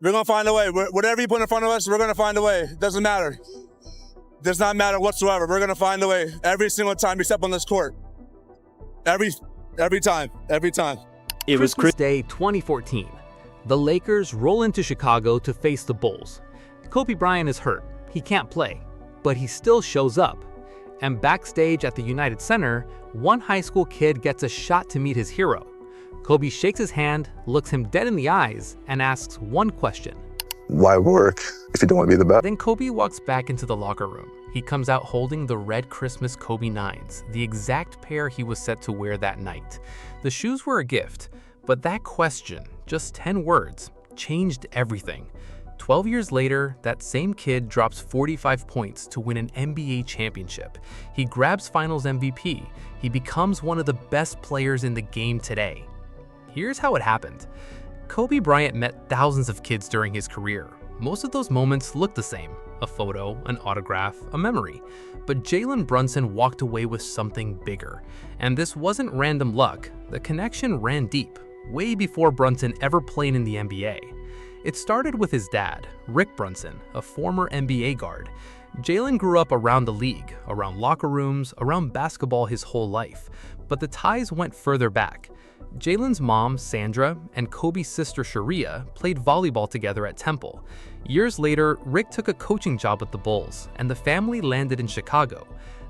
We're going to find a way. Whatever you put in front of us, we're going to find a way. It doesn't matter. Does not matter whatsoever. We're going to find a way every single time we step on this court. Every time. It was Christmas Day 2014. The Lakers roll into Chicago to face the Bulls. Kobe Bryant is hurt. He can't play, but he still shows up. And backstage at the United Center, one high school kid gets a shot to meet his hero. Kobe shakes his hand, looks him dead in the eyes, and asks one question. Why work if you don't want to be the best? Then Kobe walks back into the locker room. He comes out holding the red Christmas Kobe 9s, the exact pair he was set to wear that night. The shoes were a gift, but that question, just 10 words, changed everything. 12 years later, that same kid drops 45 points to win an NBA championship. He grabs Finals MVP. He becomes one of the best players in the game today. Here's how it happened. Kobe Bryant met thousands of kids during his career. Most of those moments looked the same: a photo, an autograph, a memory. But Jalen Brunson walked away with something bigger. And this wasn't random luck. The connection ran deep, way before Brunson ever played in the NBA. It started with his dad, Rick Brunson, a former NBA guard. Jalen grew up around the league, around locker rooms, around basketball his whole life. But the ties went further back. Jalen's mom, Sandra, and Kobe's sister, Sharia, played volleyball together at Temple. Years later, Rick took a coaching job with the Bulls, and the family landed in Chicago.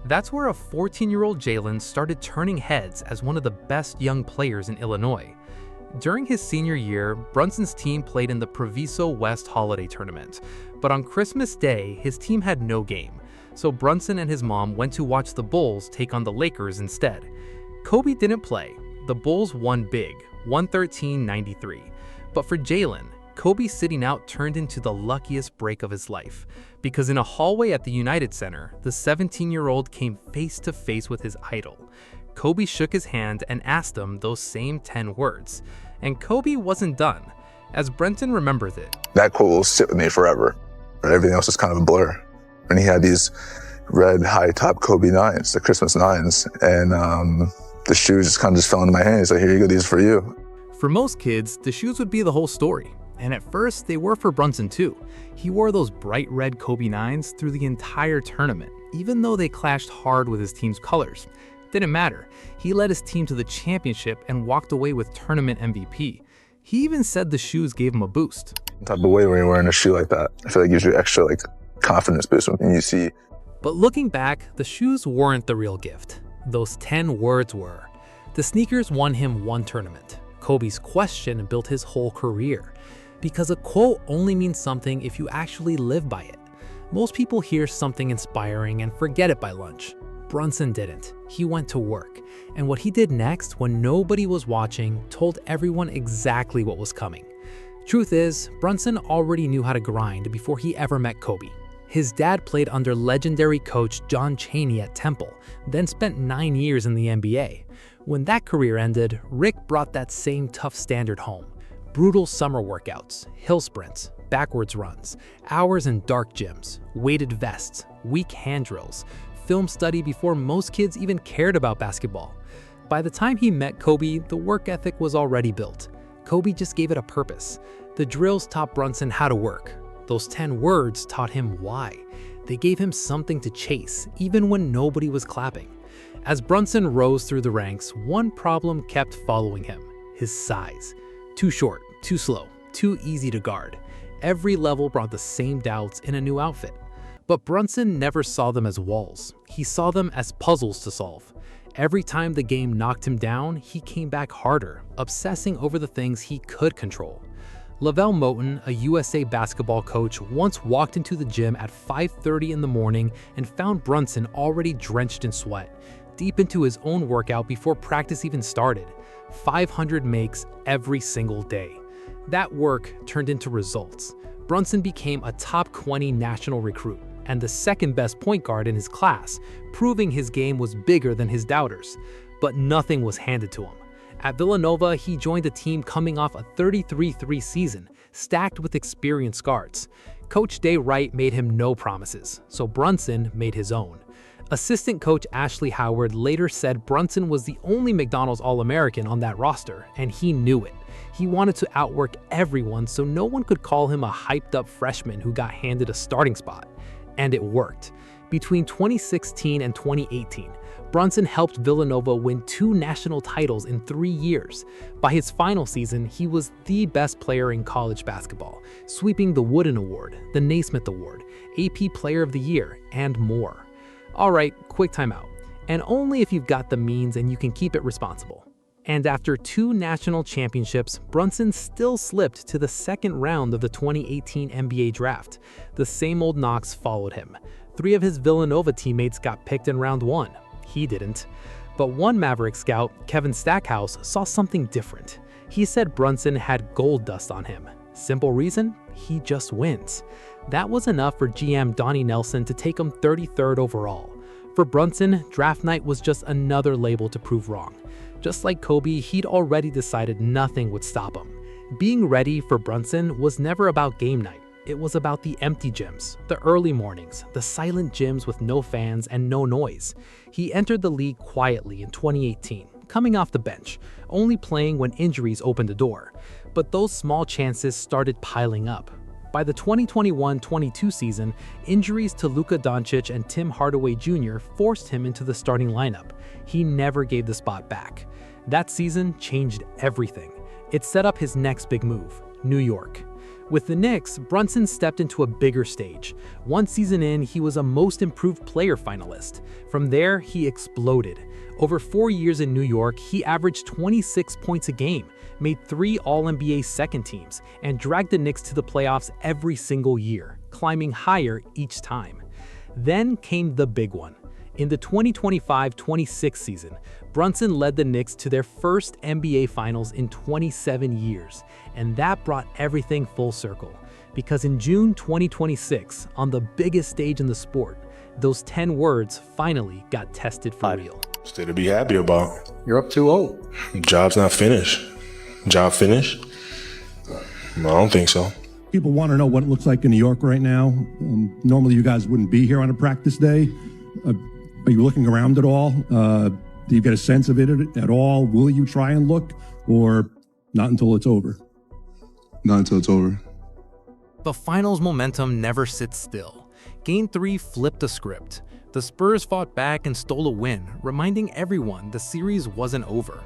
That's where a 14-year-old Jalen started turning heads as one of the best young players in Illinois. During his senior year, Brunson's team played in the Proviso West Holiday Tournament. But on Christmas Day, his team had no game. So Brunson and his mom went to watch the Bulls take on the Lakers instead. Kobe didn't play. The Bulls won big, 113-93. But for Jalen, Kobe sitting out turned into the luckiest break of his life. Because in a hallway at the United Center, the 17-year-old came face to face with his idol. Kobe shook his hand and asked him those same 10 words. And Kobe wasn't done. As Brenton remembers it, that quote will sit with me forever. Everything else is kind of a blur. And he had these red high-top Kobe 9s, the Christmas 9s, and the shoes just kind of fell into my hands. Like, here you go, these are for you. For most kids, the shoes would be the whole story. And at first, they were for Brunson too. He wore those bright red Kobe 9s through the entire tournament, even though they clashed hard with his team's colors. Didn't matter. He led his team to the championship and walked away with tournament MVP. He even said the shoes gave him a boost. Type of way when you're wearing a shoe like that, I feel like it gives you extra confidence boost when you see. But looking back, the shoes weren't the real gift. Those 10 words were. The sneakers won him one tournament. Kobe's question built his whole career. Because a quote only means something if you actually live by it. Most people hear something inspiring and forget it by lunch. Brunson didn't. He went to work. And what he did next, when nobody was watching, told everyone exactly what was coming. Truth is, Brunson already knew how to grind before he ever met Kobe. His dad played under legendary coach John Chaney at Temple, then spent 9 years in the NBA. When that career ended, Rick brought that same tough standard home. Brutal summer workouts, hill sprints, backwards runs, hours in dark gyms, weighted vests, weak hand drills, film study before most kids even cared about basketball. By the time he met Kobe, the work ethic was already built. Kobe just gave it a purpose. The drills taught Brunson how to work. Those 10 words taught him why. They gave him something to chase, even when nobody was clapping. As Brunson rose through the ranks, one problem kept following him: his size. Too short, too slow, too easy to guard. Every level brought the same doubts in a new outfit. But Brunson never saw them as walls. He saw them as puzzles to solve. Every time the game knocked him down, he came back harder, obsessing over the things he could control. Lavelle Moton, a USA basketball coach, once walked into the gym at 5:30 in the morning and found Brunson already drenched in sweat, deep into his own workout before practice even started. 500 makes every single day. That work turned into results. Brunson became a top 20 national recruit and the second best point guard in his class, proving his game was bigger than his doubters. But nothing was handed to him. At Villanova, he joined a team coming off a 33-3 season, stacked with experienced guards. Coach Day Wright made him no promises, so Brunson made his own. Assistant coach Ashley Howard later said Brunson was the only McDonald's All-American on that roster, and he knew it. He wanted to outwork everyone so no one could call him a hyped-up freshman who got handed a starting spot. And it worked. Between 2016 and 2018, Brunson helped Villanova win 2 national titles in 3 years. By his final season, he was the best player in college basketball, sweeping the Wooden Award, the Naismith Award, AP Player of the Year, and more. All right, quick timeout. And only if you've got the means and you can keep it responsible. And after 2 national championships, Brunson still slipped to the second round of the 2018 NBA draft. The same old knocks followed him. 3 of his Villanova teammates got picked in round 1. He didn't. But one Maverick scout, Kevin Stackhouse, saw something different. He said Brunson had gold dust on him. Simple reason? He just wins. That was enough for GM Donnie Nelson to take him 33rd overall. For Brunson, draft night was just another label to prove wrong. Just like Kobe, he'd already decided nothing would stop him. Being ready for Brunson was never about game night. It was about the empty gyms, the early mornings, the silent gyms with no fans and no noise. He entered the league quietly in 2018, coming off the bench, only playing when injuries opened the door. But those small chances started piling up. By the 2021-22 season, injuries to Luka Doncic and Tim Hardaway Jr. forced him into the starting lineup. He never gave the spot back. That season changed everything. It set up his next big move, New York. With the Knicks, Brunson stepped into a bigger stage. 1 season in, he was a Most Improved Player finalist. From there, he exploded. Over 4 years in New York, he averaged 26 points a game, made 3 All-NBA second teams, and dragged the Knicks to the playoffs every single year, climbing higher each time. Then came the big one. In the 2025-26 season, Brunson led the Knicks to their first NBA Finals in 27 years, and that brought everything full circle. Because in June 2026, on the biggest stage in the sport, those 10 words finally got tested for real. Still to be happy about. You're up 2-0. Job's not finished. Job finished? I don't think so. People want to know what it looks like in New York right now. Normally you guys wouldn't be here on a practice day. Are you looking around at all? Do you get a sense of it at all? Will you try and look, or not until it's over? Not until it's over. The finals momentum never sits still. Game 3 flipped the script. The Spurs fought back and stole a win, reminding everyone the series wasn't over.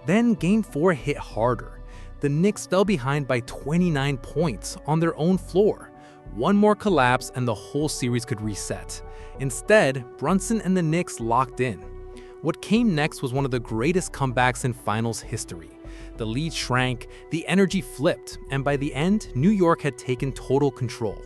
Then Game 4 hit harder. The Knicks fell behind by 29 points on their own floor. One more collapse and the whole series could reset. Instead, Brunson and the Knicks locked in. What came next was one of the greatest comebacks in finals history. The lead shrank, the energy flipped, and by the end, New York had taken total control.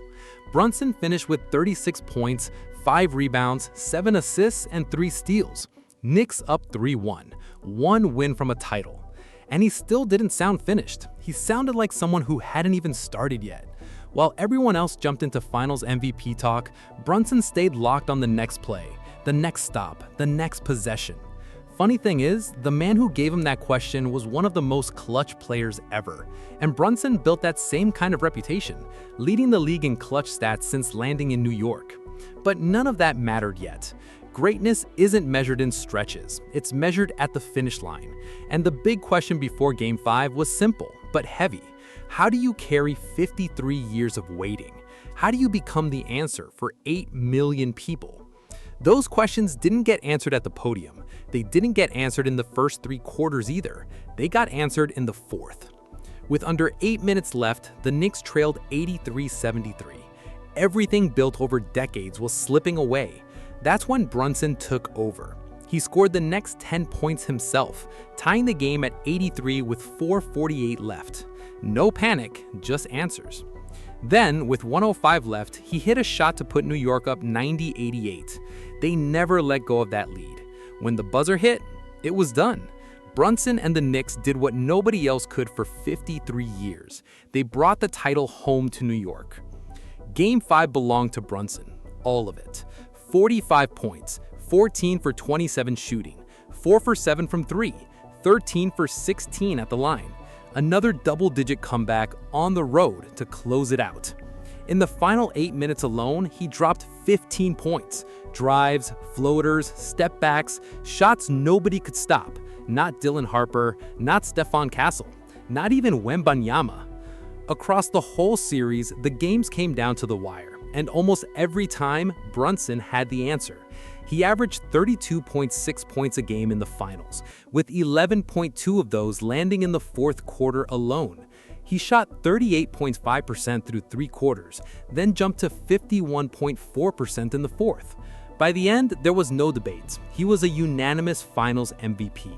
Brunson finished with 36 points, 5 rebounds, 7 assists, and 3 steals. Knicks up 3-1, 1 win from a title. And he still didn't sound finished. He sounded like someone who hadn't even started yet. While everyone else jumped into finals MVP talk, Brunson stayed locked on the next play, the next stop, the next possession. Funny thing is, the man who gave him that question was one of the most clutch players ever. And Brunson built that same kind of reputation, leading the league in clutch stats since landing in New York. But none of that mattered yet. Greatness isn't measured in stretches, it's measured at the finish line. And the big question before Game 5 was simple, but heavy. How do you carry 53 years of waiting? How do you become the answer for 8 million people? Those questions didn't get answered at the podium. They didn't get answered in the first 3 quarters either. They got answered in the 4th. With under 8 minutes left, the Knicks trailed 83-73. Everything built over decades was slipping away. That's when Brunson took over. He scored the next 10 points himself, tying the game at 83 with 4:48 left. No panic, just answers. Then, with 1:05 left, he hit a shot to put New York up 90-88. They never let go of that lead. When the buzzer hit, it was done. Brunson and the Knicks did what nobody else could for 53 years. They brought the title home to New York. Game 5 belonged to Brunson, all of it. 45 points, 14 for 27 shooting, 4 for 7 from 3, 13 for 16 at the line. Another double-digit comeback on the road to close it out. In the final 8 minutes alone, he dropped 15 points. Drives, floaters, step backs, shots nobody could stop. Not Dylan Harper, not Stephon Castle, not even Wembanyama. Across the whole series, the games came down to the wire, and almost every time, Brunson had the answer. He averaged 32.6 points a game in the finals, with 11.2 of those landing in the fourth quarter alone. He shot 38.5% through 3 quarters, then jumped to 51.4% in the fourth. By the end, there was no debate. He was a unanimous Finals MVP.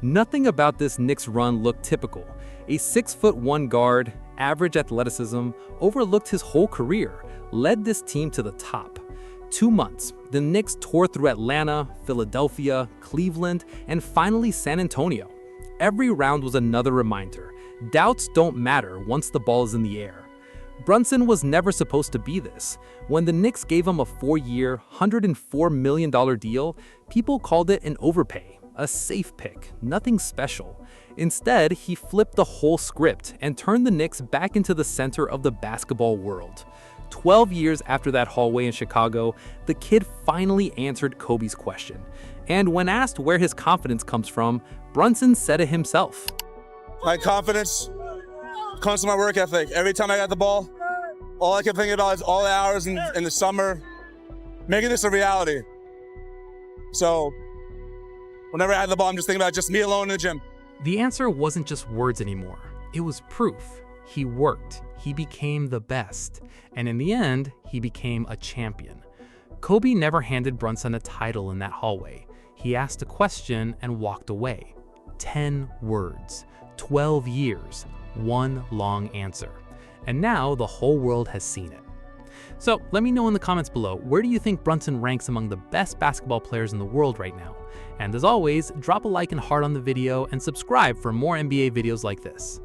Nothing about this Knicks run looked typical. A 6'1" guard, average athleticism, overlooked his whole career, led this team to the top. 2 months, the Knicks tore through Atlanta, Philadelphia, Cleveland, and finally San Antonio. Every round was another reminder. Doubts don't matter once the ball is in the air. Brunson was never supposed to be this. When the Knicks gave him a 4-year, $104 million deal, people called it an overpay, a safe pick, nothing special. Instead, he flipped the whole script and turned the Knicks back into the center of the basketball world. 12 years after that hallway in Chicago, the kid finally answered Kobe's question. And when asked where his confidence comes from, Brunson said it himself. My confidence comes from my work ethic. Every time I got the ball, all I kept thinking about is all the hours in the summer, making this a reality. So whenever I had the ball, I'm just thinking about just me alone in the gym. The answer wasn't just words anymore. It was proof. He worked. He became the best. And in the end, he became a champion. Kobe never handed Brunson a title in that hallway. He asked a question and walked away. 10 words, 12 years, one long answer. And now the whole world has seen it. So let me know in the comments below, where do you think Brunson ranks among the best basketball players in the world right now? And as always, drop a like and heart on the video and subscribe for more NBA videos like this.